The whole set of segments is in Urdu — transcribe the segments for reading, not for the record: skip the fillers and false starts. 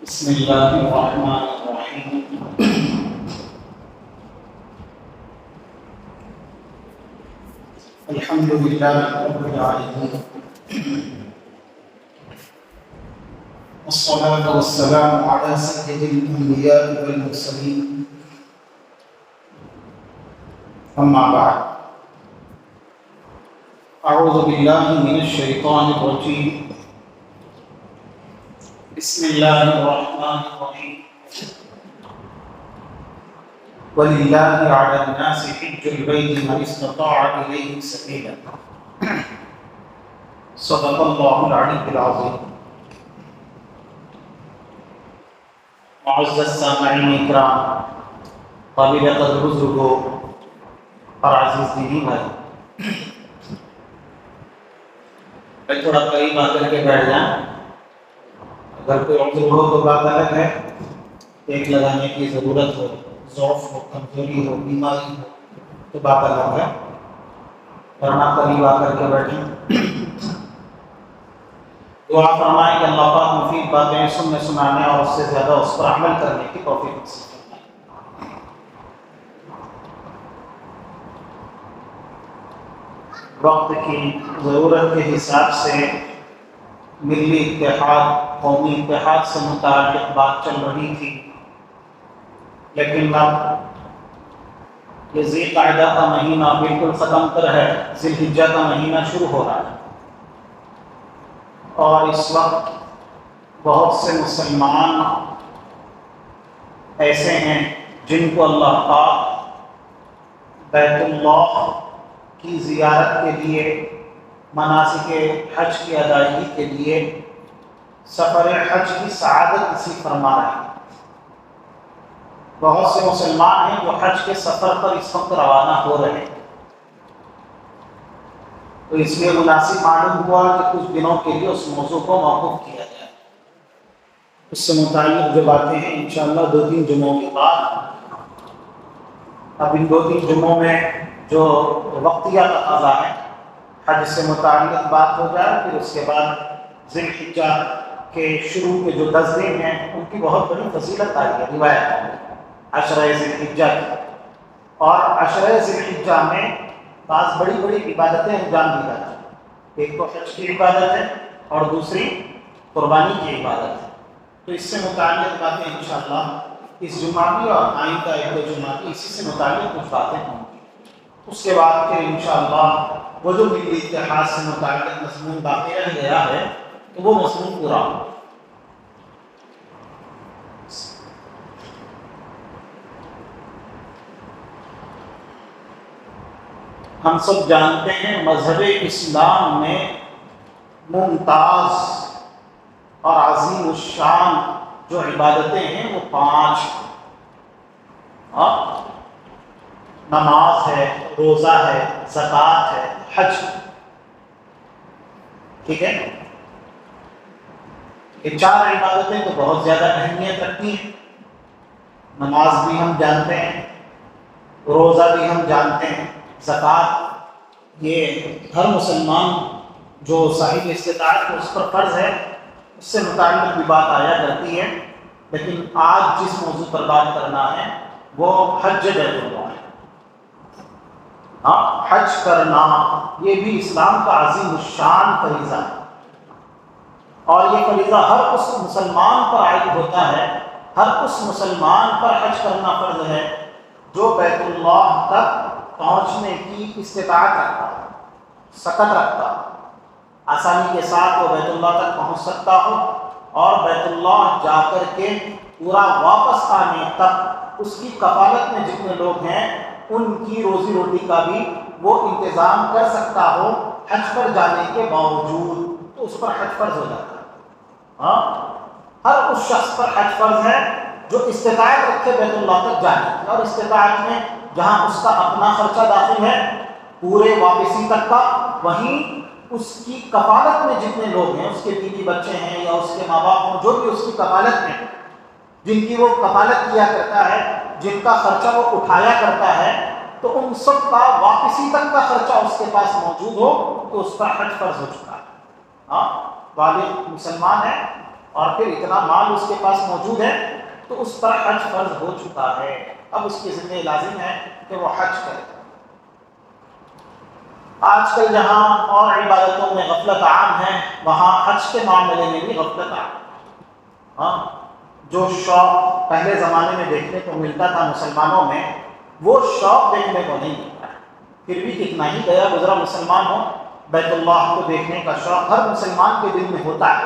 بسم اللہ الرحمن الرحیم الحمد للہ رب العالمین والصلاة والسلام على سيد الأنبياء والمرسلين أما بعد أعوذ بالله من الشيطان الرجيم بسم الله الرحمن الرحيم ولله على الناس حج البيت من استطاع إليه سبيلا صدق الله العلي العظيم. معزز سامعین اکرام، قابل قدر بزرگوں اور عزیز دینی بھائی، میں تھوڑا قریب آ کر کے بیٹھ جائیں. اگر کوئی عذر ہو تو بات الگ ہے، ایک لگانے کی ضرورت ہو، ضعف ہو، کمزوری ہو، بیماری ہو تو بات الگ ہے، ورنہ قریب آ کر کے بیٹھیں. دعا فرمائیں کہ اللہ پاک مفید باتیں سنانے اور اس سے زیادہ اس پر عمل کرنے کی توفیق نصیب فرمائے. وقت کی ضرورت کے حساب سے ملی اتحاد، قومی اتحاد سے متعلق بات چل رہی تھی، لیکن اب یہ ذی القعدہ کا مہینہ بالکل ختم تر ہے، ذی الحجہ کا مہینہ شروع ہو رہا ہے، اور اس وقت بہت سے مسلمان ایسے ہیں جن کو اللہ پاک بیت اللہ کی زیارت کے لیے، مناسک حج کی ادائیگی کے لیے سفر حج کی سعادت نصیب فرما رہے ہیں. بہت سے مسلمان ہیں جو حج کے سفر پر اس وقت روانہ ہو رہے ہیں، تو اس لیے مناسب معلوم ہوا کہ کچھ دنوں کے لیے اس موضوع کو موقوف کیا جائے. اس سے متعلق جو باتیں ہیں انشاءاللہ 2-3 جمعوں کے بعد، اب ان 2-3 جمعوں میں جو وقتیہ تقاضا ہے حج سے متعلق بات ہو جائے، پھر اس کے بعد ذی الحجہ کے شروع کے جو 10 دن ہیں ان کی بہت بڑی فضیلت آئی ہے روایت میں، عشرہ ذی الحجہ کی. اور عشرہ ذی الحجہ میں بعض بڑی بڑی عبادتیں انجام دی جاتی ہیں. ایک تو حج کی عبادت ہے اور دوسری قربانی کی عبادت ہے. تو اس سے متعلق باتیں انشاءاللہ اس جمعہ بھی اور آئندہ 1-2 جمعہ بھی اسی سے متعلق کچھ باتیں ہوں گی. اس کے بعد پھر انشاءاللہ وہ جو ملی اتحاد سے متعلق مضمون باقی رہ گیا ہے تو وہ مضمون پورا ہو. ہم سب جانتے ہیں مذہب اسلام میں ممتاز اور عظیم الشان جو عبادتیں ہیں وہ 5 ہیں. نماز ہے، روزہ ہے، زکوٰۃ ہے، حج. ٹھیک ہے، یہ 4 عبادتیں تو بہت زیادہ اہمیت رکھتی ہیں. نماز بھی ہم جانتے ہیں، روزہ بھی ہم جانتے ہیں، زکوٰۃ یہ ہر مسلمان جو صاحب استطاعت ہے اس پر فرض ہے، اس سے متعلق بھی بات آیا کرتی ہے. لیکن آج جس موضوع پر بات کرنا ہے وہ حج بیت اللہ ہے. حج کرنا یہ بھی اسلام کا عظیم الشان فریضہ ہے، اور یہ فریضہ ہر اس مسلمان پر عائد ہوتا ہے. ہر اس مسلمان پر حج کرنا فرض ہے جو بیت اللہ تک پہنچنے کی استطاعت رکھتا ہے، سکت رکھتا ہے، آسانی کے ساتھ وہ بیت اللہ تک پہنچ سکتا ہو، اور بیت اللہ جا کر کے پورا واپس آنے تک اس کی کفالت میں جتنے لوگ ہیں ان کی روزی روٹی کا بھی وہ انتظام کر سکتا ہو حج پر جانے کے باوجود، تو اس پر حج فرض ہو جاتا ہے. ہر اس شخص پر حج فرض ہے جو استطاعت رکھے بیت اللہ تک جانے کی، اور استطاعت میں جہاں اس کا اپنا خرچہ داخل ہے پورے واپسی تک کا، وہیں اس کی کفالت میں جتنے لوگ ہیں، اس کے بیوی بچے ہیں یا اس کے ماں باپ ہوں، جو بھی اس کی کفالت میں، جن کی وہ کفالت کیا کرتا ہے، جن کا خرچہ وہ اٹھایا کرتا ہے، تو ان سب کا واپسی تک کا خرچہ اس کے پاس موجود ہو تو اس کا حج فرض ہو چکا ہے. بالغ مسلمان ہے اور پھر اتنا مال اس کے پاس موجود ہے تو اس پر حج فرض ہو چکا ہے، اب اس کے ذمہ لازم ہے کہ وہ حج کرے۔ آج کل جہاں اور عبادتوں میں غفلت عام ہے، وہاں حج کے معاملے میں بھی غفلت عام ہے۔ ہاں، جو شوق پہلے زمانے میں دیکھنے کو ملتا تھا مسلمانوں میں، وہ شوق دیکھنے کو نہیں ملتا ہے۔ پھر بھی کتنا ہی گیا گزرا مسلمان ہو، بیت اللہ کو دیکھنے کا شوق ہر مسلمان کے دل میں ہوتا ہے،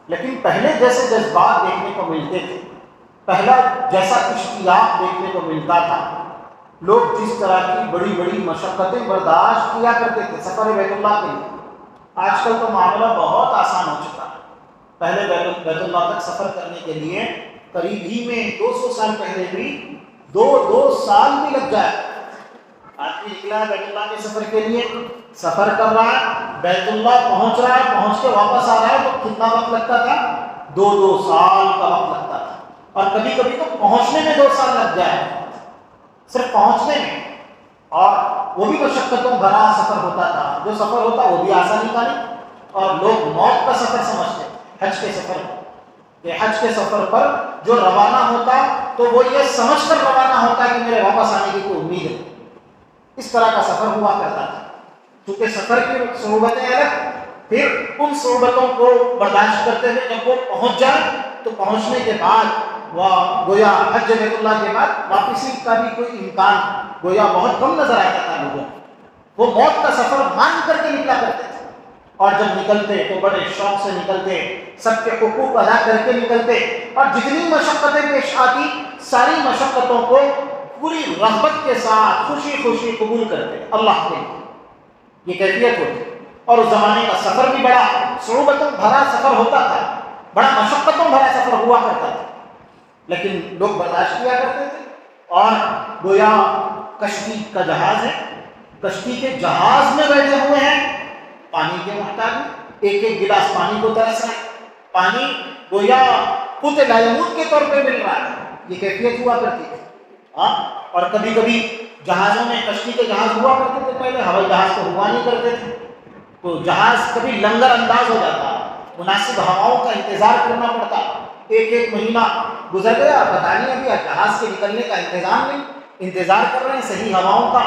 لیکن پہلے جیسے جذبات دیکھنے کو ملتے تھے، پہلا جیسا اشتیاق دیکھنے کو ملتا تھا، لوگ جس طرح کی بڑی بڑی مشقتیں برداشت کیا کرتے تھے سفر بیت اللہ کے لیے، آج کل تو معاملہ بہت آسان ہو چکا ہے۔ پہلے بیت اللہ تک سفر کرنے کے لیے قریب ہی میں 200 سال پہلے بھی دو سال بھی لگ جائے۔ آدمی نکلا ہے بیت اللہ کے سفر کے لیے، سفر کر رہا ہے، بیت اللہ پہنچ رہا ہے، پہنچ کے واپس آ رہا ہے تو کتنا وقت لگتا تھا؟ 2 سال کا وقت لگتا تھا، اور کبھی کبھی تو پہنچنے میں 2 سال لگ جائے، صرف پہنچنے میں، اور وہ بھی مشقتوں بھرا سفر ہوتا تھا۔ جو سفر ہوتا وہ بھی آسانی کا نہیں، اور لوگ موت کا سفر سمجھتے حج کے سفر کہ حج کے سفر پر جو روانہ ہوتا تو وہ یہ سمجھ کر روانہ ہوتا کہ میرے واپس آنے کی کوئی امید ہے۔ اس طرح کا سفر ہوا کرتا تھا، کیونکہ سفر کی صعوبتیں الگ، پھر ان صعوبتوں کو برداشت کرتے ہوئے جب وہ پہنچ جائے تو پہنچنے کے بعد وہ گویا حج بیت اللہ کے بعد واپسی کا بھی کوئی امکان گویا بہت کم نظر آتا تھا لوگوں کو۔ وہ موت کا سفر مان کر کے نکلا کرتے تھے، اور جب نکلتے تو بڑے شوق سے نکلتے، سب کے حقوق ادا کر کے نکلتے، اور جتنی مشقتیں پیش آتی ساری مشقتوں کو پوری رغبت کے ساتھ خوشی خوشی قبول کرتے اللہ کے لیے۔ یہ کیفیت ہوتی، اور اس زمانے کا سفر بھی بڑا صعوبتوں بھرا سفر ہوتا تھا، بڑا مشقتوں بھرا سفر ہوا کرتا تھا، لیکن لوگ برداشت کیا کرتے تھے۔ اور گویا کشتی کا جہاز ہے، کشتی کے جہاز میں بیٹھے ہوئے ہیں، پانی کے محتاج، ایک ایک گلاس پانی کو ترس رہے ہیں، پانی گویا قوت لایموت کے طور پہ مل رہا ہے، یہ کیفیت ہوا کرتی تھی۔ اور کبھی کبھی جہازوں میں، کشتی کے جہاز ہوا کرتے تھے پہلے، ہوائی جہاز تو ہوا نہیں کرتے تھے، تو جہاز کبھی لنگر انداز ہو جاتا، مناسب ہواؤں کا انتظار کرنا پڑتا، ایک مہینہ گزر گیا، پتہ نہیں ابھی جہاز کے نکلنے کا انتظام نہیں، انتظار کر رہے ہیں صحیح ہواؤں کا،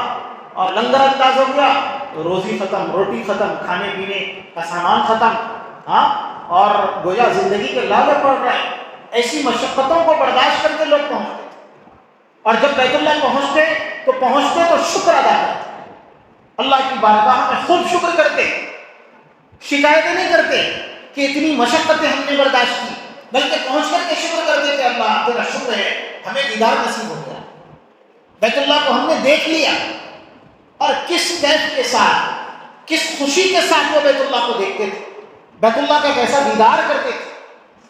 اور لنگر انداز ہو گیا تو روزی ختم، روٹی ختم، کھانے پینے کا سامان ختم، اور گویا زندگی کے لالے پڑ رہے ہیں۔ ایسی مشقتوں کو برداشت کر کے لوگ پہنچتے تھے، اور جب بیت اللہ پہنچتے تو شکر ادا کرتے، اللہ کی بارگاہ میں خوب شکر کرتے، شکایتیں نہیں کرتے کہ اتنی مشقتیں ہم نے برداشت کی، بلکہ پہنچ کر کے شکر کرتے تھے، اللہ تیرا شکر ہے ہمیں دیدار نصیب ہو گیا، بیت اللہ کو ہم نے دیکھ لیا۔ اور کس کیف کے ساتھ، کس خوشی کے ساتھ وہ بیت اللہ کو دیکھتے تھے، بیت اللہ کا کیسا دیدار کرتے تھے،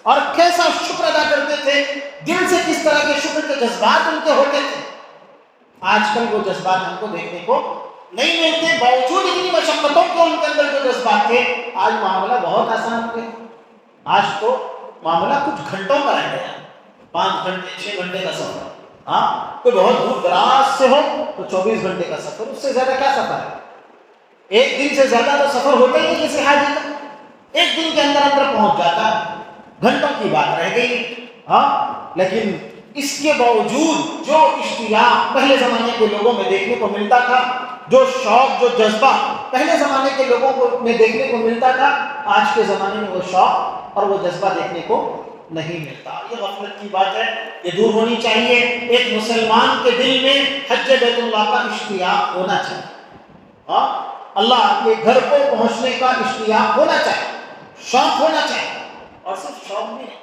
اور کیسا شکر ادا کرتے تھے، دل سے کس طرح کے شکر کے جذبات ان کے ہوتے تھے۔ آج کل وہ جذبات ہم کو دیکھنے کو نہیں ملتے، باوجود اتنی مشقتوں کے ان کے اندر جو جذبات تھے۔ آج معاملہ بہت آسان ہو گیا، آج تو معاملہ کچھ گھنٹوں کا رہ گیا، 5 گھنٹے 6 گھنٹے کا سفر، کوئی بہت دور دراز سے ہو تو 24 گھنٹے کا سفر، اس سے زیادہ کیا سفر ہے؟ ایک دن سے زیادہ تو سفر ہوتا ہی نہیں کسی حاجی کا، ایک دن کے اندر پہنچ جاتا ہے، گھنٹوں کی بات رہ گئی۔ لیکن اس کے باوجود جو اشتیاق پہلے زمانے کے لوگوں میں دیکھنے کو ملتا تھا، جو شوق، جو جذبہ پہلے زمانے کے لوگوں میں دیکھنے کو ملتا تھا، آج کے زمانے میں وہ شوق اور وہ جذبہ دیکھنے کو نہیں ملتا۔ یہ غفلت کی بات ہے، یہ دور ہونی چاہیے۔ ایک مسلمان کے دل میں حج بیت اللہ کا اشتیاق ہونا چاہیے، اللہ کے گھر کو پہنچنے کا اشتیاق ہونا چاہیے، شوق ہونا چاہیے، اور صرف شوق بھی نہیں۔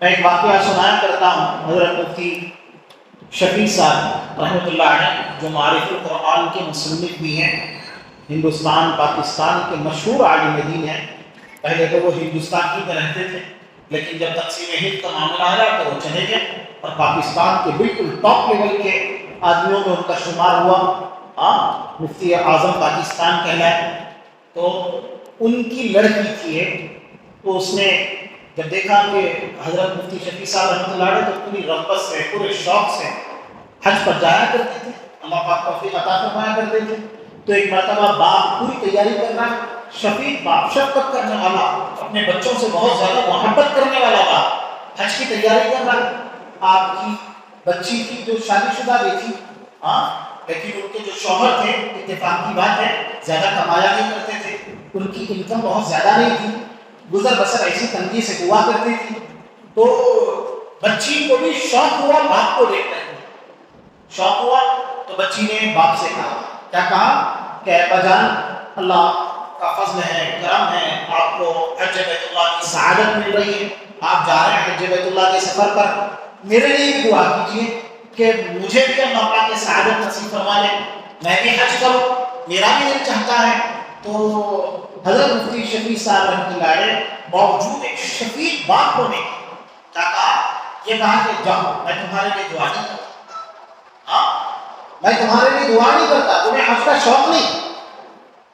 میں ایک واقعہ سنایا کرتا ہوں، حضرت مفتی شفیع صاحب رحمۃ اللہ علیہ، جو معارف القرآن کے مصنف بھی ہیں، ہندوستان پاکستان کے مشہور عالم دین ہیں۔ پہلے تو وہ ہندوستان ہی میں رہتے تھے، لیکن جب تقسیم ہند کا معاملہ آیا تو وہ چلے گئے، اور پاکستان کے بالکل ٹاپ لیول کے آدمیوں میں ان کا شمار ہوا، مفتی اعظم پاکستان کہلائے۔ تو ان کی لڑکی تھی ایک، تو اس نے جب دیکھا کہ حضرت مفتی شفیع صاحب رحمۃ اللہ علیہ تو پوری رغبت سے، پورے شوق سے حج پر جایا کرتے تھے، اللہ پاک توفیق عطا فرمایا کرتے تھے، تو ایک مرتبہ باپ پوری تیاری کر رہا ہے، شفیق باپ، شفقت کرنے والا، اپنے بچوں سے بہت زیادہ محبت کرنے والا باپ حج کی تیاری کر رہا ہے. آپ کی بچی کی جو شادی شدہ بھی تھی، ہاں، لیکن ان کے جو شوہر تھے، اتفاق کی بات ہے، زیادہ کمایا نہیں کرتے تھے، ان کی انکم بہت زیادہ نہیں تھی، گزر بسر ایسی تنگی سے ہوا کرتی تھی. تو بچی کو بھی شوق ہوا باپ کو دیکھ کر، شوق ہوا تو بچی نے باپ سے کہا، کیا کہا کہ ابا جان، اللہ کا فضل ہے، کرم ہے، آپ کو حج بیت اللہ کی سعادت مل رہی ہے، آپ جا رہے ہیں حج بیت اللہ کے سفر پر، میرے لیے بھی دعا کیجیے کہ مجھے بھی اللہ پاک کی سعادت نصیب فرما لے، میں بھی حج کروں، میرا بھی دل چاہتا ہے. تو حضرت مفتی شفیع صاحب رحمۃ اللہ علیہ باوجود ایک شفیق باپ ہونے کیا کہا، یہ کہا کہ جاؤ، میں تمہارے لیے دعا نہیں کرتا، ہاں، میں تمہارے لیے دعا نہیں کرتا، تمہیں حج کا شوق نہیں.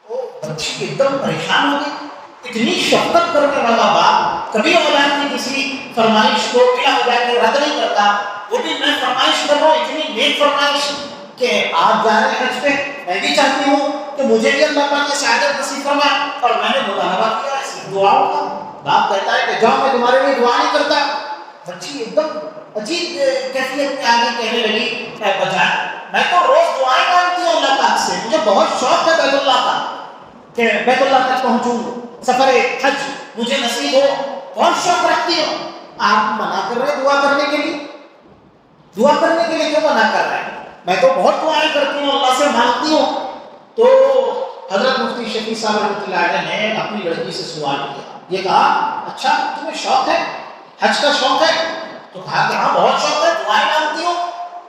وہ بچی ایک دم پریشان ہو گئی. اتنی شفقت کرنے والا باپ کبھی اولاد کی کسی فرمائش کو بلا وجہ کے رد نہیں کرتا، وہ بھی میں فرمائش کر رہا ہوں، اتنی نیک فرمائش کہ آپ جا رہے ہیں حج پہ، میں بھی چاہتی ہوں کہ مجھے بھی اللہ پاک کی سعادت نصیب فرمائے، اور میں نے مطالبہ کیا اس دعاؤں کا. باپ کہتا ہے کہ جاؤ، میں تمہارے لیے دعا نہیں کرتا. بچی ایک دم عجیب کیفیت میں آگے کہنے لگی، اے بجائے میں تو روز دعائیں مانگتی ہوں اللہ پاک سے، مجھے بہت شوق ہے بیت اللہ کا کہ بیت اللہ تک پہنچوں، سفر حج مجھے نصیب ہو، بہت شوق رکھتی ہوں. آپ منع کر رہے دعا کرنے کے لیے؟ دعا کرنے کے لیے کیوں منع کر رہے ہیں؟ میں تو بہت دعائیں کرتی ہوں، اللہ سے مانگتی ہوں. تو حضرت مفتی شفیع صاحب رحمۃ اللہ علیہ نے اپنی لڑکی سے سوال کیا، یہ کہا اچھا تمہیں شوق ہے، حج کا شوق ہے؟ تو کہا کہ ہاں بہت شوق ہے، دعائیں مانگتی ہوں،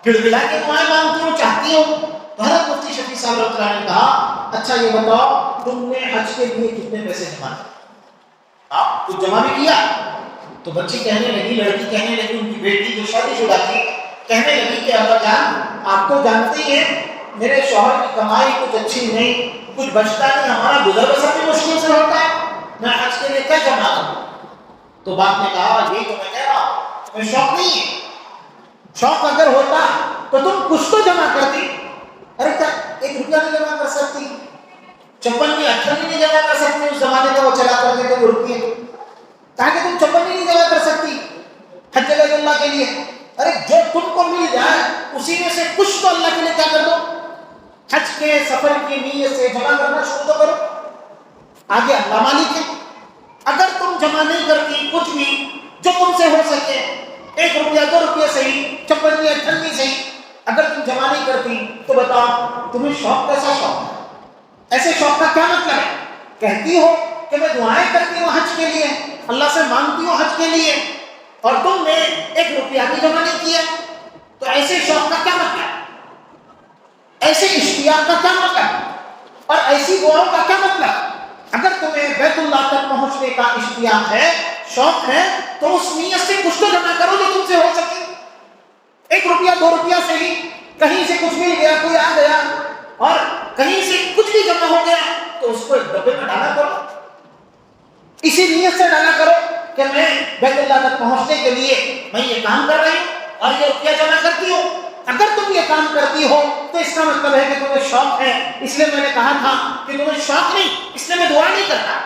گڑگڑا کے دعائیں مانگتی ہوں، چاہتی ہوں. تو حضرت مفتی شفیع صاحب رحمۃ اللہ علیہ نے کہا اچھا یہ بتاؤ تم نے حج کے لیے کتنے پیسے جمع کیے؟ آپ کچھ جمع بھی کیا؟ تو بچی کہنے لگی، لڑکی کہنے لگی، ان کی بیٹی جو شادی شدہ تھی کہنے لگی کہ ابا جان آپ تو جانتے ہی ہیں میرے شوہر کی کمائی کچھ اچھی نہیں، کچھ بچتا نہیں، ہمارا گزر بسر بھی مشکل سے ہوتا ہے، میں حج کے لیے کیا جمع کروں؟ تو باپ نے کہا یہ تو میں کہہ رہا ہوں تمہیں شوق نہیں ہے، شوق اگر ہوتا تو تم کچھ تو جمع کرتی. ارے کیا 1 روپیہ نہیں جمع کر سکتی؟ 56 58 نہیں جمع کر سکتی؟ اس زمانے کا وہ چلا کرتے تھے وہ روپیے، کہا کہ تم 56 نہیں جمع کر سکتی حج بیت اللہ کے لیے؟ ارے جو تم کو مل جائے اسی میں سے کچھ تو اللہ کے لیے کیا کر دو، حج کے سفر کی نیت سے جمع کرنا شروع تو کرو. آگے اللہ مالک ہے، اگر تم جمع نہیں کرتی کچھ بھی جو تم سے ہو سکے، 1 روپیہ 2 روپیہ صحیح، 56 یا 58 صحیح، اگر تم جمع نہیں کرتی تو بتاؤ تمہیں شوق کیسا شوق ہے؟ ایسے شوق کا کیا مطلب ہے؟ کہتی ہو کہ میں دعائیں کرتی ہوں حج کے لیے، اللہ سے مانگتی ہوں حج کے لیے، اور تم نے 1 روپیہ بھی جمع نہیں کیا، تو ایسے شوق کا کیا مطلب ہے؟ ایسے اشتیاق کا کیا مطلب؟ اور ایسی دعاؤں کا کیا مطلب؟ اگر تمہیں بیت اللہ تک پہنچنے کا اشتیاق ہے، شوق ہے، تو اس نیت سے کچھ تو جمع کرو جو تم سے ہو سکے. 1 روپیہ 2 روپیہ سے ہی، کہیں سے کچھ مل گیا، کوئی آ گیا اور کہیں سے کچھ بھی جمع ہو گیا تو اس کو ایک ڈبے میں ڈالا کرو، اسی نیت سے ڈالا کرو کہ میں بیت اللہ تک پہنچنے کے لیے میں یہ کام کر رہی ہوں اور یہ روپیہ جمع کرتی ہوں. اگر تم یہ کام کرتی ہو تو اس کا مطلب ہے کہ تمہیں شوق ہے. اس لیے میں نے کہا تھا کہ تمہیں شوق نہیں، اس لیے میں دعا نہیں کرتا.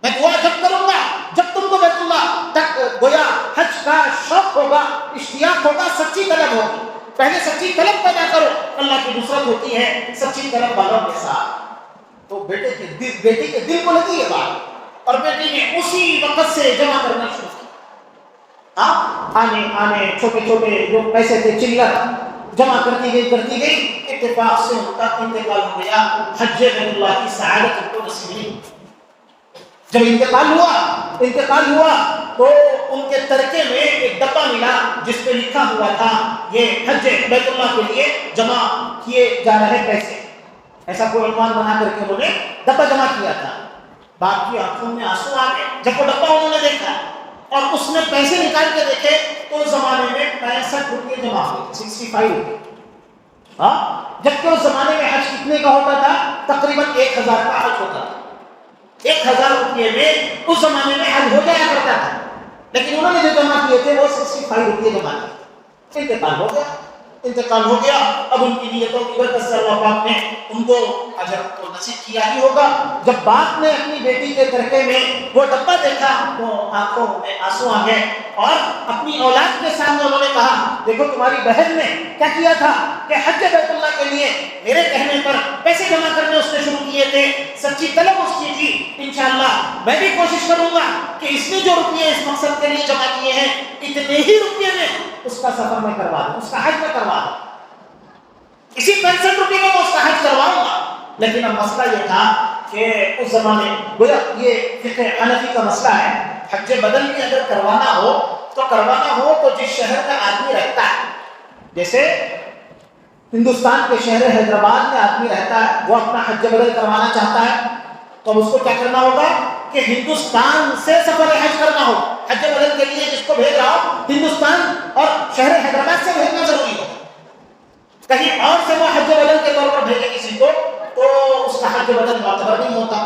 میں دعا جب کروں گا جب تم کو بیت اللہ تک گویا حج کا شوق ہوگا، اشتیاق ہوگا، سچی طلب ہوگی. پہلے سچی طلب پیدا کرو، اللہ کی نصرت ہوتی ہے سچی طلب والوں کے ساتھ. تو بیٹی کے دل کو لگی یہ بات، اور بیٹی نے اسی وقت سے جمع کرنا شروع کیا. آنے چھوٹے چھوٹے جو پیسے تھے چلت جمع کرتی گئی. اتفاق سے ان کا انتقال ہو گیا، حج بیت اللہ کی سعادت کو نصیب نہیں. جب انتقال ہوا تو ان کے ترکے میں ایک ڈبہ ملا جس پہ لکھا ہوا تھا یہ حج بیت اللہ کے لیے جمع کیے جا رہے پیسے. ایسا کوئی عنوان بنا کر کے انہوں نے ڈبہ جمع کیا تھا. باپ کی آنکھوں میں آنسو آ گئے جب وہ ڈبہ انہوں نے دیکھا اور اس میں پیسے نکال کے دیکھے تو اس زمانے میں 65 روپئے جمع ہوئے، 65 روپئے. جبکہ اس زمانے میں حج کتنے کا ہوتا تھا؟ تقریباً 1000 کا حج ہوتا تھا. 1000 روپئے میں اس زمانے میں حج ہو جایا کرتا تھا، لیکن انہوں نے جو جمع کیے تھے وہ 65 روپئے جمع کیے. انتقال ہو گیا. انتقال ہو گیا، اب ان کی نیتوں کی برکت سے اللہ پاک نے ان کو اجر تو نصیب کیا ہی ہوگا۔ جب باپ نے اپنی بیٹی کے ترکے میں وہ ڈبہ دیکھا تو آنکھوں میں آنسو آ گئے، اور اپنی اولاد کے سامنے انہوں نے کہا دیکھو تمہاری بہن نے کیا کیا تھا کہ حج بیت اللہ کے لیے میرے کہنے پر پیسے جمع کرنے اس نے شروع کیے تھے، سچی طلب اس کی تھی۔ انشاءاللہ میں بھی کوشش کروں گا کہ اس نے جو روپیے اس مقصد کے لیے جمع کیے ہیں اتنے ہی روپیے میں اس کا سفر میں کروا دوں، اس کا حج میں کروا دوں، اسی 65 روپے میں اس کا حج کرواؤں گا۔ لیکن اب مسئلہ یہ تھا کہ اس زمانے گویا یہ فقہ حنفی کا مسئلہ ہے، حج بدل بھی اگر کروانا ہو تو جس شہر کا آدمی رہتا ہے، جیسے ہندوستان کے شہر حیدرآباد میں آدمی رہتا ہے، وہ اپنا حج بدل کروانا چاہتا ہے تو اب اس کو کیا کرنا ہوگا کہ ہندوستان سے سفر حج کرنا ہو، حج بدل کے لیے جس کو بھیج رہا ہو ہندوستان اور شہر حیدرآباد سے بھیجنا ضروری ہو، کہیں اور سے وہ حج بدل کے طور پر بھیجے کسی کو تو اس کا حج بدل معتبر نہیں ہوتا۔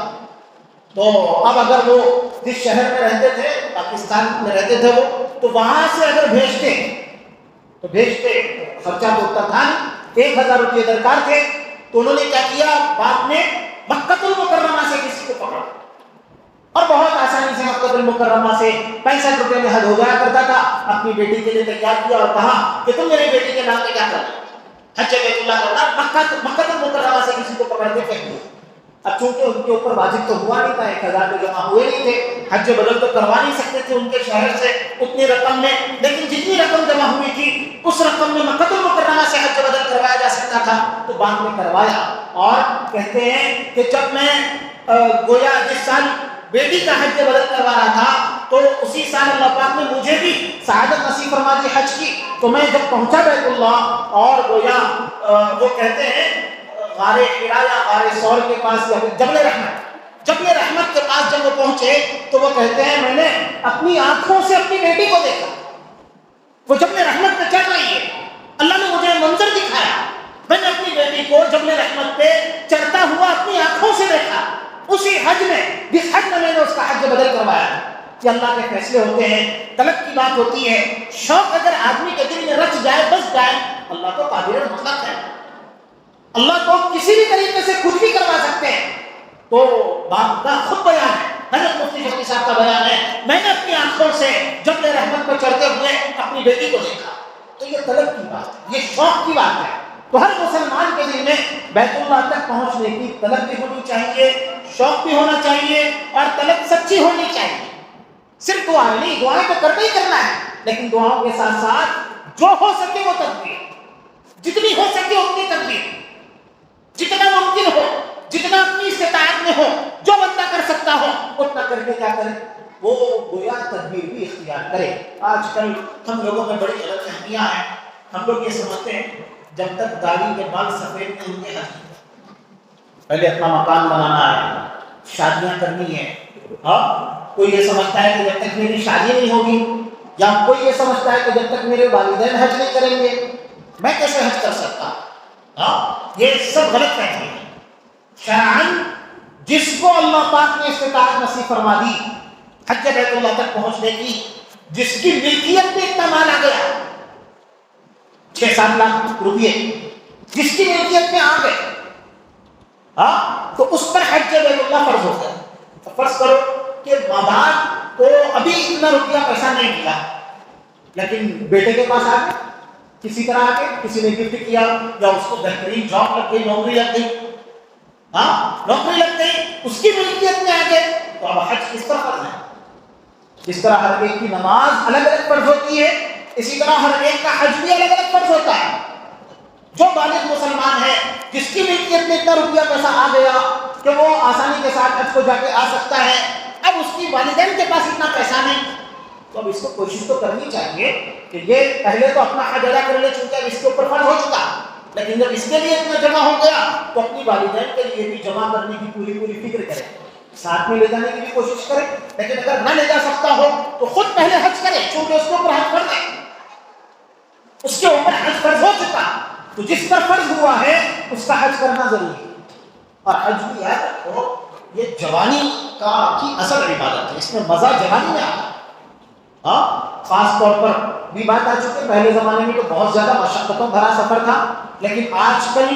تو اب اگر وہ جس شہر میں رہتے تھے، پاکستان میں رہتے تھے وہ، تو وہاں سے اگر بھیجتے خرچہ تو اتنا تھا نہیں، 1000 روپئے درکار تھے، تو انہوں نے کیا کیا، باپ نے مکہ المکرمہ سے کسی کو پکڑا اور بہت آسانی سے مکہ المکرمہ سے 65 روپئے میں حج ہو جایا کرتا تھا، اپنی بیٹی کے لیے تیار کیا اور کہا کہ تم میری بیٹی کے نام پہ کیا کرنا، حج بیت اللہ کرنا، مکہ المکرمہ سے کسی کو پکڑ کے پھینک دیا۔ اب چونکہ ان کے اوپر واجب تو ہوا نہیں تھا، 1000 تو جمع ہوئے نہیں تھے، حج بدل تو کروا نہیں سکتے تھے ان کے شہر سے اتنی رقم میں، لیکن جتنی رقم جمع ہوئی تھی اس رقم میں مکہ المکرمہ سے حج بدل کروایا جا سکتا تھا، تو بعد میں کروایا۔ اور کہتے ہیں کہ جب میں گویا جس سال بیٹی کا حج بدل کروا رہا تھا تو اسی سال اللہ پاک نے مجھے بھی سعادت نصیب فرما دی حج کی، تو میں جب پہنچا بیت اللہ اور گویا وہ کہتے ہیں غار حرا یا غار ثور کے پاس یا جبل رحمت کے پاس جب وہ پہنچے تو وہ کہتے ہیں میں نے اپنی آنکھوں سے اپنی بیٹی کو دیکھا، وہ جبل رحمت پہ چڑھ رہی ہے، اللہ نے مجھے منظر دکھایا، میں نے اپنی بیٹی کو جبل رحمت پہ چڑھتا ہوا اپنی آنکھوں سے دیکھا، اسی حج میں جس حج میں نے اس کا حج بدل کروایا۔ کہ اللہ کے فیصلے ہوتے ہیں، طلب کی بات ہوتی ہے، شوق اگر آدمی کے دل میں رچ جائے بس جائے، اللہ تو قادر مطلق ہے، اللہ کو کسی بھی طریقے سے کچھ بھی کروا سکتے ہیں۔ تو باپ کا خود بیان ہے، حضرت مفتی شفیع صاحب کا بیان ہے، میں نے اپنی آنکھوں سے جبل رحمت پر چڑھتے ہوئے اپنی بیٹی کو دیکھا۔ تو یہ طلب کی بات ہے، یہ شوق کی بات ہے۔ تو ہر مسلمان کے دل میں بیت اللہ تک پہنچنے کی طلب بھی ہونی چاہیے، شوق بھی ہونا چاہیے، اور طلب سچی ہونی چاہیے۔ صرف دعائیں نہیں، دعائیں تو کرنا ہی کرنا ہے، لیکن دعاؤں کے ساتھ ساتھ جو ہو سکے وہ تدبیر، جتنی ہو سکے اتنی تدبیر، جتنا ممکن ہو، جتنا اپنی استطاعت میں ہو، جو بندہ کر سکتا ہو اتنا کر کے کیا کرے، وہ گویا تدبیر بھی اختیار کرے۔ آج کل ہم لوگوں میں بڑی غلط فہمیاں ہیں، ہم لوگ یہ سمجھتے ہیں جب تک داڑھی کے بال سفید نہیں ہوں گے پہلے اپنا مکان بنانا ہے، شادیاں کرنی ہے۔ ہاں، کوئی یہ سمجھتا ہے کہ جب تک میری شادی نہیں ہوگی، یا کوئی یہ سمجھتا ہے کہ جب تک میرے والدین حج نہیں کریں گے میں کیسے حج کر سکتا۔ ہاں، یہ سب غلط فہمی ہے۔ شرعاً جس کو اللہ پاک نے استطاعت نصیب فرما دی حج بیت اللہ تک پہنچنے کی، جس کی ملکیت میں اتنا مال آ گیا 6-7 لاکھ روپئے جس کی ملکیت میں آ گئے، ہاں، تو اس پر حج بیت اللہ فرض ہوتا ہے۔ تو فرض کرو کہ ماں باپ کو ابھی اتنا روپیہ پیسہ نہیں ملا، لیکن بیٹے کے پاس آ گئے، کسی طرح آ کے کسی نے گفٹ کیا، یا اس کو بہترین جاب لگ گئی، نوکری لگ گئی، ہاں نوکری لگ گئی، اس کی ملکیت میں آ گئے، تو اب حج کس پر فرض ہے؟ جس طرح ہر ایک کی نماز الگ الگ فرض ہوتی ہے، اسی طرح ہر ایک کا حج بھی الگ الگ فرض ہوتا ہے۔ جو بالغ مسلمان ہے، جس کی ملکیت میں اتنا روپیہ پیسہ آ گیا کہ وہ آسانی کے ساتھ حج کو جا کے آ سکتا ہے، اب اس کی والدین کے پاس اتنا پیسہ نہیں، تو اب اس کو کوشش تو کرنی چاہیے کہ یہ پہلے تو اپنا حج ادا کر لے، چونکہ اب اس کے اوپر فرض ہو چکا، لیکن جب اس کے لیے اتنا جمع ہو گیا تو اپنی والدین کے لیے بھی جمع کرنے کی پوری فکر کرے، ساتھ میں لے جانے کی بھی کوشش کرے، لیکن اگر نہ لے جا سکتا ہو تو خود پہلے حج کرے، چونکہ اس کے اوپر حج فرض ہے، اس کے اوپر حج فرض ہو چکا، تو جس پر فرض ہوا ہے اس کا حج کرنا ضروری ہے۔ اور حج بھی یاد رکھو، یہ جوانی کی اصل عبادت ہے، اس میں مزہ جوانی میں آتا ہے۔ ہاں، خاص طور پر بھی بات آ چکی ہے، پہلے زمانے میں تو بہت زیادہ مشقتوں بھرا سفر تھا، لیکن آج کل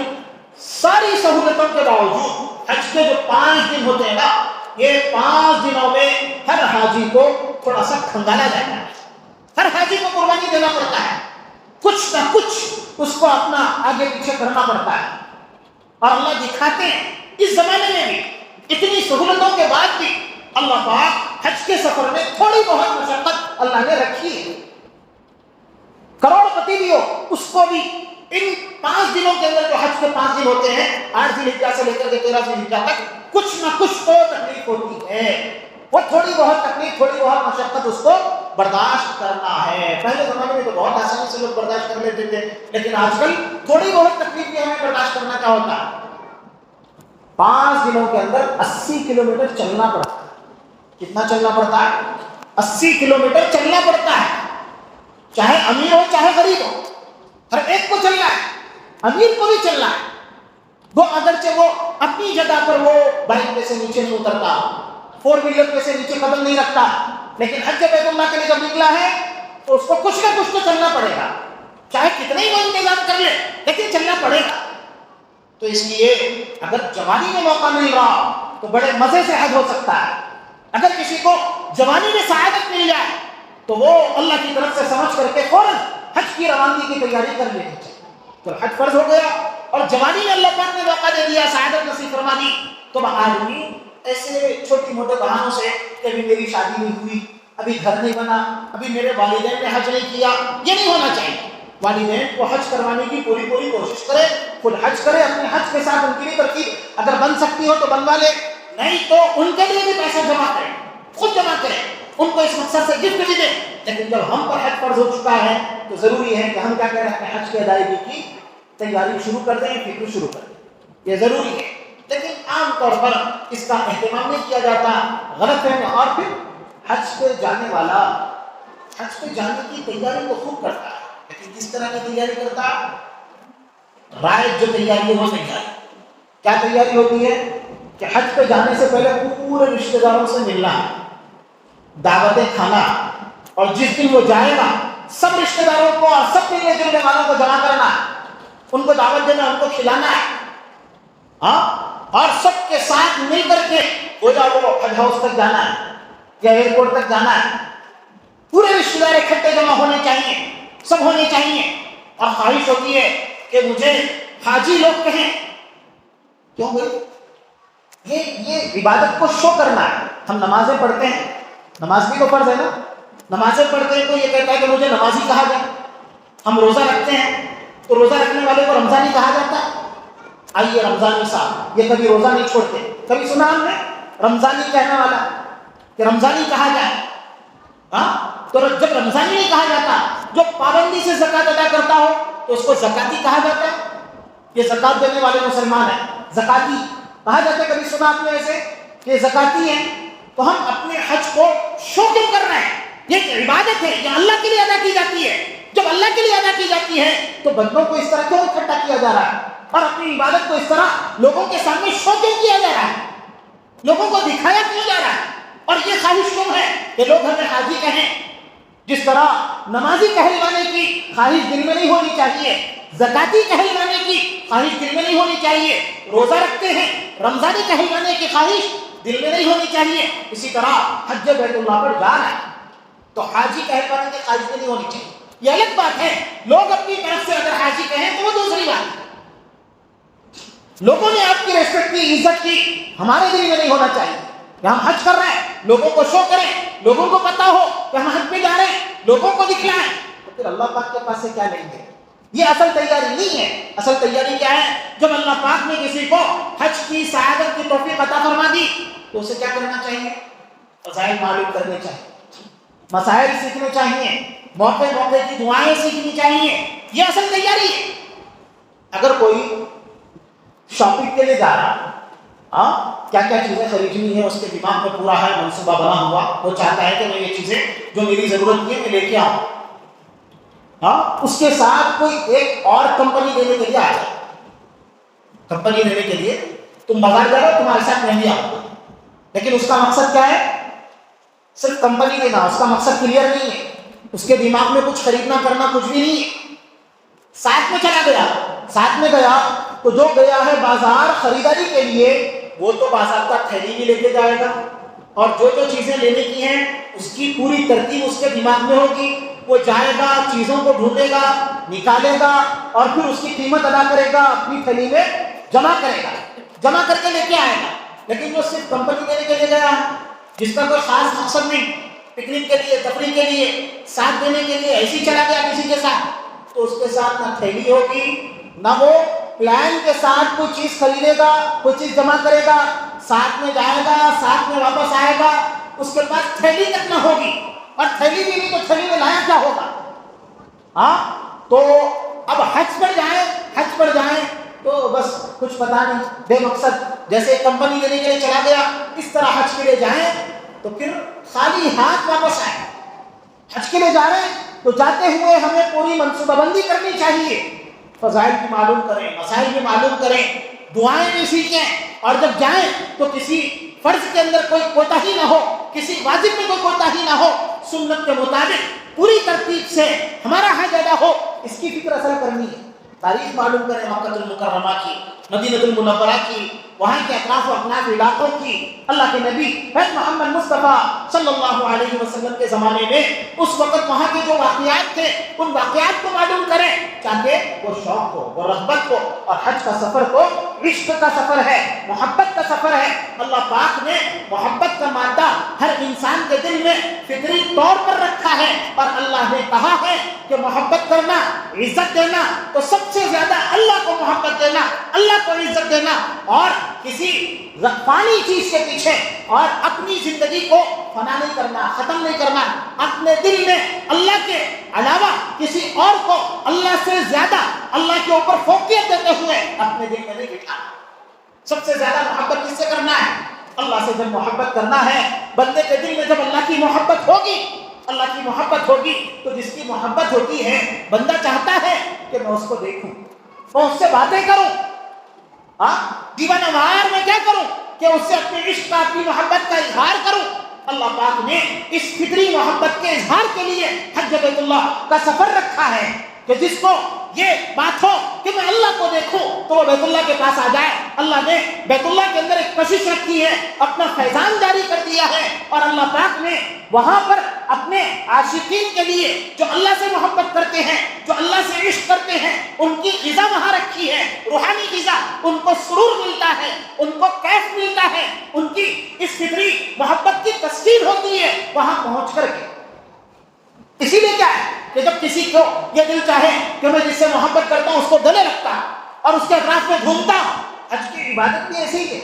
ساری سہولتوں کے باوجود حج کے جو 5 دن ہوتے ہیں نا، یہ 5 دنوں میں ہر حاجی کو تھوڑا سا کھنگالا جاتا ہے، ہر حاجی کو قربانی دینا پڑتا ہے، کچھ نہ کچھ اس کو اپنا آگے پیچھے کرنا پڑتا ہے. اور اللہ دکھاتے ہیں اس زمانے میں بھی اتنی سہولتوں کے بعد بھی اللہ پاک حج کے سفر میں تھوڑی بہت مشقت اللہ نے رکھی ہے. کروڑ پتی بھی ہو اس کو بھی ان 5 دنوں کے اندر جو حج کے 5 دن ہوتے ہیں، 8 ذی الحجہ سے لے کر کے 13 ذی الحجہ تک، کچھ نہ کچھ تو تکلیف ہوتی ہے. وہ تھوڑی بہت تکلیف، تھوڑی بہت مشقت اس کو برداشت کرنا ہے. پہلے زمانے میں تو بہت آسانی سے لوگ برداشت کر لیتے تھے، لیکن آج کل تھوڑی بہت تکلیف بھی ہمیں برداشت کرنا کیا ہوتا ہے. 5 دنوں کے اندر 80 کلومیٹر چلنا پڑتا ہے. کتنا چلنا پڑتا ہے؟ 80 کلومیٹر چلنا پڑتا ہے. چاہے امیر ہو چاہے غریب ہو، ہر ایک کو چلنا ہے. امیر کو بھی چلنا ہے، وہ اگرچہ وہ اپنی جگہ پر وہ بائک پہ سے نیچے نہیں اترتا، 4 ویلر پہ سے نیچے قدم نہیں رکھتا، لیکن حج بیت اللہ کے لیے جب نکلا ہے تو اس کو کچھ نہ کچھ تو چلنا پڑے گا. چاہے کتنے ہی وہ انتظام کر لے لیکن چلنا پڑے گا. تو اس لیے اگر جوانی میں موقع مل رہا تو بڑے مزے سے حج ہو سکتا ہے. اگر کسی کو جوانی میں سعادت مل جائے تو وہ اللہ کی طرف سے سمجھ کر کے فوراً حج کی روانگی کی تیاری کر لینی چاہیے. تو حج فرض ہو گیا اور جوانی میں اللہ پاک نے موقع دے دیا، سعادت نصیب فرما دی، تو آدمی ایسے چھوٹی موٹے بہانوں سے کہ ابھی میری شادی نہیں ہوئی، ابھی گھر نہیں بنا، ابھی میرے والدین نے حج نہیں کیا، یہ نہیں ہونا چاہیے. والدین کو حج کروانے کی پوری کوشش کرے، خود حج کرے، اپنے حج کے ساتھ ان کی بھی ترتیب اگر بن سکتی ہو تو بنوا لے، نہیں تو ان کے لیے بھی پیسہ جمع کرے، خود جمع کرے، ان کو اس مقصد سے گفٹ بھی دیں. لیکن جب ہم پر حج فرض ہو چکا ہے تو ضروری ہے کہ ہم کیا کہہ رہے ہیں، حج کی ادائیگی کی تیاری شروع کر دیں، فکر شروع کر دیں. یہ ضروری ہے. لیکن عام طور پر اس کا اہتمام نہیں کیا جاتا، غلط ہے. اور پھر حج پہ جانے والا حج پہ جانے کی تیاری تو خوب کرتا ہے، لیکن کس طرح کی تیاری کرتا ہے؟ رائج جو تیاری ہے وہ تیاری. کیا تیاری ہوتی ہے کہ حج پہ جانے سے پہلے پورے رشتہ داروں سے ملنا ہے، دعوتیں کھانا، اور جس دن وہ جائے گا سب رشتہ داروں کو اور سب ملنے جلنے والوں کو جمع کرنا ہے، ان کو دعوت دینا، ان کو کھلانا ہے. اور سب کے ساتھ مل کر کے وہ حج ہاؤس تک جانا ہے یا ایئرپورٹ تک جانا ہے. پورے رشتہ دار اکٹھے جمع ہونے چاہیے، سب ہونے چاہیے. اور خواہش ہوتی ہے کہ مجھے حاجی لوگ کہیں. کیوں بھائی؟ یہ عبادت کو شو کرنا ہے. ہم نمازیں پڑھتے ہیں، نماز بھی تو فرض ہے نا، نمازیں پڑھتے ہیں تو یہ کہتا ہے کہ مجھے نمازی کہا جائے. ہم روزہ رکھتے ہیں تو روزہ رکھنے والے کو رمضانی کہا جاتا ہے. آئیے رمضانی صاحب، یہ کبھی روزہ نہیں چھوڑتے. کبھی سنا ہم نے رمضانی کہنے والا کہ رمضانی کہا جائے؟ تو جب رمضانی نہیں کہا جاتا، جو پابندی سے زکات ادا کرتا ہو تو اس کو زکاتی کہا جاتا ہے. یہ زکات دینے والے مسلمان ہیں، زکاتی کہا جاتا ہے. کبھی سنا آپ نے ایسے کہ زکاتی ہیں؟ تو ہم اپنے حج کو شو کیوں کر رہے ہیں؟ یہ ایک عبادت ہے، یہ اللہ کے لیے ادا کی جاتی ہے. جب اللہ کے لیے ادا کی جاتی ہے تو بندوں کو اس طرح کیوں اکٹھا کیا جا رہا ہے اور اپنی عبادت کو اس طرح لوگوں کے سامنے شو کیوں کیا جا رہا ہے؟ لوگوں کو دکھایا کیوں جا رہا ہے؟ اور یہ خواہش کیوں ہے کہ لوگ ہمیں حاجی کہیں؟ جس طرح نمازی کہلوانے کی خواہش دل میں نہیں ہونی چاہیے، زکاتی کہلوانے کی خواہش دل میں نہیں ہونی چاہیے، روزہ رکھتے ہیں رمضانی کہلوانے کی خواہش دل میں نہیں ہونی چاہیے، اسی طرح حج بیت اللہ پر جا رہا ہے تو حاجی کہلوانے کی خواہش نہیں ہونی چاہیے. یہ الگ بات ہے. لوگ اپنی طرف سے اگر حاجی کہیں تو وہ دوسری بات ہے. لوگوں نے آپ کی ریسپیکٹ کی، عزت کی، ہمارے دل میں نہیں ہونا چاہیے کہ ہم حج کر رہے ہیں، لوگوں کو شو کریں، لوگوں کو پتا ہو کہ ہم حج پہ جا رہے ہیں، لوگوں کو دکھلائیں. تو پھر اللہ پاک کے پاس سے کیا لیں گے؟ یہ اصل تیاری نہیں ہے. اصل تیاری کیا ہے؟ جب اللہ پاک نے کسی کو حج کی سعادت کی توفیق عطا فرما دی تو اسے کیا کرنا چاہیے؟ فضائل معلوم کرنے چاہیے، مسائل سیکھنے چاہیے، موقع کی دعائیں سیکھنی چاہیے. یہ اصل تیاری ہے. اگر کوئی شاپنگ کے لیے جا رہا، کیا کیا چیزیں خریدنی ہے، اس کے دماغ میں پورا ہے، منصوبہ بنا ہوا، وہ چاہتا ہے کہ میں یہ چیزیں جو میری ضرورت کی ہے میں لے کے آؤں. اس کے ساتھ کوئی ایک اور کمپنی لینے کے لیے آ جائے. کمپنی لینے کے لیے تم بازار جا رہے ہو، تمہارے ساتھ میں بھی آؤں گا، لیکن اس کا مقصد کیا ہے؟ صرف کمپنی لینا. اس کا مقصد کلیئر نہیں ہے. اس کے دماغ میں کچھ خریدنا کرنا کچھ بھی نہیں ہے، ساتھ میں چلا گیا، ساتھ میں گیا تو جو گیا ہے بازار خریداری کے لیے وہ تو بازار کا تھیلی بھی لے کے جائے گا، اور جو جو چیزیں لینے کی ہیں اس کی پوری ترتیب اس کے دماغ میں ہوگی، وہ جائے گا چیزوں کو ڈھونڈے گا نکالے گا اور پھر اس کی قیمت ادا کرے گا، اپنی تھیلی میں جمع کرے گا، جمع کر کے لے کے آئے گا۔ لیکن جو صرف کمپنی دینے کے لیے گیا ہے، جس کا کوئی خاص مقصد نہیں، پکنک کے لیے تفریح کے لیے ساتھ دینے کے لیے ایسے ہی چلا گیا کسی کے ساتھ، تو اس کے ساتھ نہ تھیلی ہوگی نہ وہ پلان کے ساتھ کوئی چیز خریدے گا، کوئی چیز جمع کرے گا، ساتھ میں جائے گا ساتھ میں واپس آئے گا، اس کے پاس تھیلی تک نہ ہوگی، اور تھیلی بھی نہیں تو تھیلی میں لایا کیا ہوگا؟ ہاں تو اب حج پر جائیں تو بس کچھ پتا نہیں، بے مقصد، جیسے کمپنی لینے کے لیے چلا گیا اس طرح حج کے لیے جائیں تو پھر خالی ہاتھ واپس آئے۔ حج کے لیے جا رہے ہیں تو جاتے ہوئے ہمیں پوری منصوبہ بندی کرنی چاہیے، فضائل بھی معلوم کریں، مسائل بھی معلوم کریں، دعائیں بھی سیکھیں، اور جب جائیں تو کسی فرض کے اندر کوئی کوتاہی نہ ہو، کسی واجب میں کوئی کوتاہی نہ ہو، سنت کے مطابق پوری ترتیب سے ہمارا حج ادا ہو، اس کی فکر اصل کرنی ہے۔ تاریخ معلوم کریں مکہ المکرمہ کی، مدینہ المنورہ کی، وہاں کے اطراف و اکناف علاقوں کی، اللہ کے نبی محمد مصطفیٰ صلی اللہ علیہ وسلم کے زمانے میں اس وقت وہاں کے جو واقعات تھے ان واقعات کو معلوم کریں، تاکہ وہ شوق ہو، وہ رغبت ہو، اور حج کا سفر تو عشق کا سفر ہے، محبت کا سفر ہے۔ اللہ پاک نے محبت کا مادہ ہر انسان کے دل میں فطری طور پر رکھا ہے، اور اللہ نے کہا ہے کہ محبت کرنا، عزت دینا تو سب سے زیادہ اللہ کو محبت دینا، اللہ کو عزت دینا، اور کسی فانی چیز کے پیچھے اور اپنی زندگی کو فنا نہیں کرنا، ختم نہیں کرنا، اپنے دل میں اللہ کے علاوہ کسی اور کو اللہ سے زیادہ اللہ کے اوپر فوقیت دیتے ہوئے اپنے دل میں نہیں بٹھانا۔ سب سے زیادہ محبت کس سے کرنا ہے؟ اللہ سے جب محبت کرنا ہے، بندے کے دل میں جب اللہ کی محبت ہوگی، اللہ کی محبت ہوگی تو جس کی محبت ہوتی ہے بندہ چاہتا ہے کہ میں اس کو دیکھوں، میں اس سے باتیں کروں، دیوانہ وار میں کیا کروں کہ اس سے اپنے عشق کا، اپنی محبت کا اظہار کروں۔ اللہ پاک نے اس فطری محبت کے اظہار کے لیے حج بیت اللہ کا سفر رکھا ہے کہ جس کو یہ بات ہو کہ میں اللہ کو دیکھوں تو وہ بیت اللہ کے پاس آ جائے۔ اللہ نے بیت اللہ کے اندر ایک کشش رکھی ہے، اپنا فیضان جاری کر دیا ہے، اور اللہ پاک نے وہاں پر اپنے عاشقین کے لیے جو اللہ سے محبت کرتے ہیں، جو اللہ سے عشق کرتے ہیں، ان کی غذا وہاں رکھی ہے، روحانی غذا، ان کو سرور ملتا ہے، ان کو کیف ملتا ہے، ان کی اس فطری محبت کی تسکین ہوتی ہے وہاں پہنچ کر کے۔ اسی لیے کیا ہے کہ جب کسی کو یہ دل چاہے کہ میں جس سے محبت کرتا ہوں اس کو گلے رکھتا اور اس کے اطراف میں گھومتا ہوں، حج کی عبادت بھی ایسی ہی ہے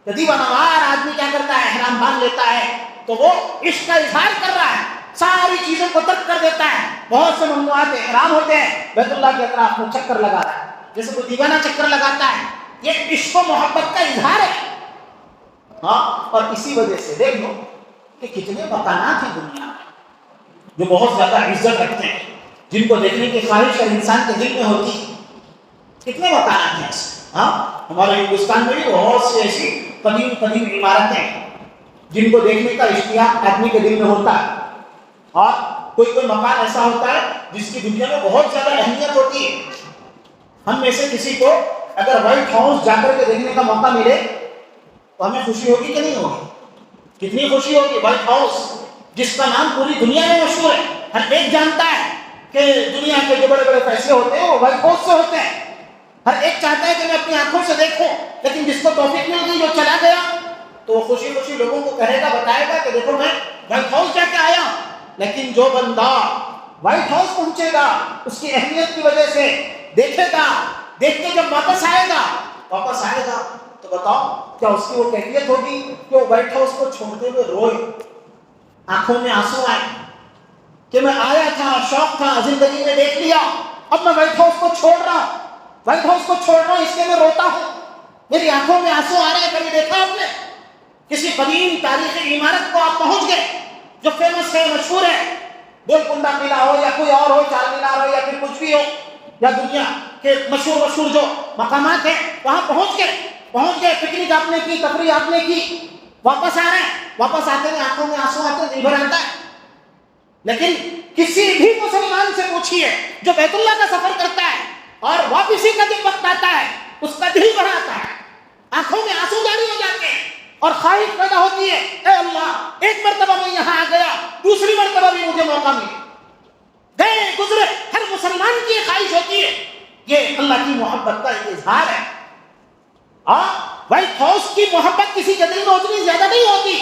کہ دیوانہ وار آدمی کیا کرتا ہے، احرام باندھ لیتا ہے تو وہ عشق کا اظہار کر رہا ہے، ساری چیزوں کو ترک کر دیتا ہے، بہت سے ممنوعات احرام ہوتے ہیں، بیت اللہ کے اطراف میں چکر لگا رہا ہے جیسے کوئی دیوانہ چکر لگاتا ہے، یہ عشق و محبت کا اظہار ہے۔ ہاں، اور اسی وجہ سے دیکھ لو کہ کتنے مکانات ہیں دنیا میں جو بہت زیادہ عزت رکھتے ہیں، جن کو دیکھنے کی خواہش ہر انسان کے دل میں ہوتی ہے۔ کتنے مکانات ہیں ایسے؟ ہاں، ہمارے ہندوستان میں بھی بہت سی ایسی قدیم عمارتیں ہیں جن کو دیکھنے کا اشتیاق آدمی کے دل میں ہوتا ہے، اور کوئی مکان ایسا ہوتا ہے جس کی دنیا میں بہت زیادہ اہمیت ہوتی ہے۔ ہم میں سے کسی کو اگر وائٹ ہاؤس جا کر کے دیکھنے کا موقع ملے تو ہمیں خوشی ہوگی کہ نہیں ہوگی؟ کتنی خوشی ہوگی! وائٹ ہاؤس جس کا نام پوری دنیا میں مشہور ہے، ہر ایک جانتا ہے کہ دنیا کے جو بڑے بڑے فیصلے ہوتے ہیں وہ وائٹ ہاؤس سے ہوتے ہیں، ہر ایک چاہتا ہے کہ میں اپنی آنکھوں سے دیکھوں، لیکن جس کو توفیق مل گئی جو چلا گیا تو وہ خوشی خوشی لوگوں کو کہے گا، بتائے گا کہ دیکھو میں وائٹ ہاؤس جا کے آیا۔ لیکن جو بندہ وائٹ ہاؤس پہنچے گا اس کی اہمیت کی وجہ سے دیکھے گا، دیکھ کے جب واپس آئے گا تو بتاؤ کیا اس کی وہ کیفیت ہوگی کہ وہ وائٹ ہاؤس کو چھوڑتے ہوئے روئے، آنکھوں میں آنسو آئے کہ میں آیا تھا، شوق تھا، زندگی میں دیکھ لیا، اب میں وائٹ ہاؤس کو چھوڑ رہا ہوں، اس لیے میں روتا ہوں، میری آنکھوں میں آنسو آ رہے ہیں۔ کبھی دیکھا آپ نے کسی قدیم تاریخی عمارت کو آپ پہنچ گئے جو فیمس ہے، مشہور ہے، گولکنڈہ قلعہ ہو یا کوئی اور ہو، چار مینار ہو یا پھر کچھ بھی ہو، یا دنیا کے مشہور جو مقامات ہیں وہاں پہنچ گئے، پکنک آپ نے کی، تفریح آپ نے کی، واپس آ رہے ہیں، واپس آتے ہیں آنکھوں میں آنسو آتے ہیں، نہیں بھر آتا ہے۔ لیکن کسی بھی مسلمان سے پوچھیے جو بیت اللہ کا سفر کرتا ہے اور واپسی کا جب وقت آتا ہے اس کا دل بڑھاتا ہے، آنکھوں میں آنسو جاری ہو جاتے ہیں اور خواہش پیدا ہوتی ہے، اے اللہ ایک مرتبہ میں یہاں آ گیا، دوسری مرتبہ بھی مجھے موقع ملے۔ گئے گزرے ہر مسلمان کی یہ خواہش ہوتی ہے، یہ اللہ کی محبت کا ایک اظہار ہے۔ وائٹ ہاؤس کی محبت کسی کے دل میں اتنی زیادہ نہیں ہوتی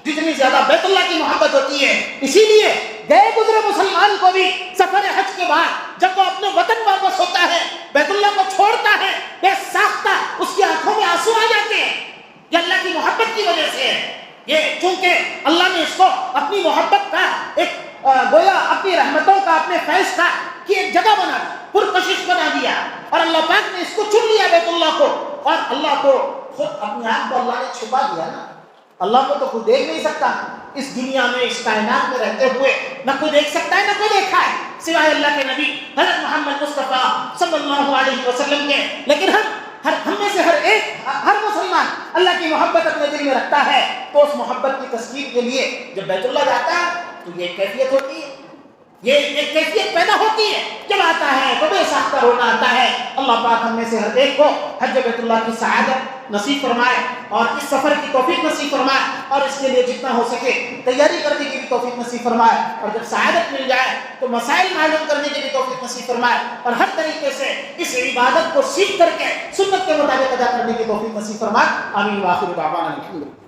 جتنی زیادہ بیت اللہ کی محبت ہوتی ہے۔ اسی لیے گئے گزرے مسلمان کو بھی سفر حج کے بعد جب وہ اپنے وطن واپس ہوتا ہے، بیت اللہ کو چھوڑتا ہے، بے ساختہ اس کی آنکھوں میں آنسو آ جاتے ہیں۔ یہ اللہ کی محبت کی وجہ سے ہے۔ یہ چونکہ اللہ نے اس کو اپنی محبت کا ایک گویا اپنی رحمتوں کا، اپنے فیض کا کی ایک جگہ بنا دی، پرکشش بنا دیا، اور اللہ پاک نے اس کو چن لیا بیت اللہ کو، اور اللہ کو خود اپنے آپ کو اللہ نے چھپا دیا نا۔ اللہ کو تو کوئی دیکھ نہیں سکتا، اس دنیا میں اس کائنات میں رہتے ہوئے نہ کوئی دیکھ سکتا ہے نہ کوئی دیکھا ہے سوائے اللہ کے نبی حضرت محمد مصطفیٰ صلی اللہ علیہ وسلم کے۔ لیکن ہم میں سے ہر مسلمان اللہ کی محبت اپنے دل میں رکھتا ہے، تو اس محبت کی تسکین کے لیے جب بیت اللہ جاتا ہے تو یہ کیفیت ہوتی ہے، یہ ایک کیفیت پیدا ہوتی ہے۔ جب آتا ہے تو بے ساختہ رونا آتا ہے۔ اللہ پاک ہم میں سے ہر ایک کو حج بیت اللہ کی سعادت نصیب فرمائے اور اس سفر کی توفیق نصیب فرمائے، اور اس کے لیے جتنا ہو سکے تیاری کرنے کی بھی توفیق نصیب فرمائے، اور جب سعادت مل جائے تو مسائل معلوم کرنے کی بھی توفیق نصیب فرمائے، اور ہر طریقے سے اس عبادت کو سیکھ کر کے سنت کے مطابق ادا کرنے کی توفیق نصیب فرمائے۔ آمین وآخر دعوانا الحمدللہ۔